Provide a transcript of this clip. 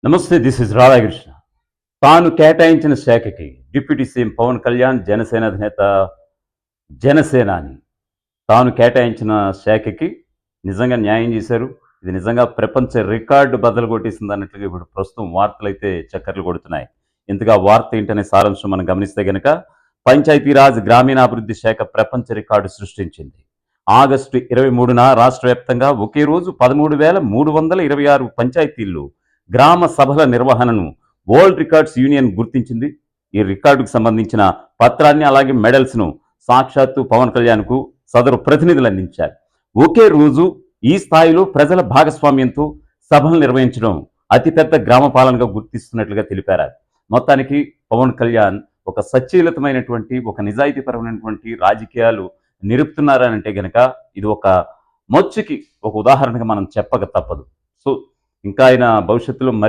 నమస్తే. This is Radhakrishna. తాను కేటాయించిన శాఖకి డిప్యూటీ సీఎం పవన్ కళ్యాణ్, జనసేన అధినేత, జనసేనాని తాను కేటాయించిన శాఖకి నిజంగా న్యాయం చేశారు. ఇది నిజంగా ప్రపంచ రికార్డు బద్దలు కొట్టేసింది అన్నట్లుగా ఇప్పుడు ప్రస్తుతం వార్తలైతే చక్కర్లు కొడుతున్నాయి. ఇంతగా వార్త ఏంటనే సారాంశం మనం గమనిస్తే గనక, పంచాయతీరాజ్ గ్రామీణాభివృద్ధి శాఖ ప్రపంచ రికార్డు సృష్టించింది. ఆగస్టు 23న రాష్ట్ర వ్యాప్తంగా ఒకే రోజు 13,326 పంచాయతీల్లో గ్రామ సభల నిర్వహణను వరల్డ్ రికార్డ్స్ యూనియన్ గుర్తించింది. ఈ రికార్డుకు సంబంధించిన పత్రాన్ని అలాగే మెడల్స్ను సాక్షాత్తు పవన్ కళ్యాణ్కు సదరు ప్రతినిధులు అందించారు. ఒకే రోజు ఈ స్థాయిలో ప్రజల భాగస్వామ్యంతో సభలు నిర్వహించడం అతిపెద్ద గ్రామ పాలనగా గుర్తిస్తున్నట్లుగా తెలిపారు. మొత్తానికి పవన్ కళ్యాణ్ ఒక సచ్చీలతమైనటువంటి, ఒక నిజాయితీపరమైనటువంటి రాజకీయాలు నిరుపుతున్నారనంటే గనక ఇది ఒక మచ్చుకి ఒక ఉదాహరణగా మనం చెప్పక తప్పదు. సో ఇంకా ఆయన భవిష్యత్తులో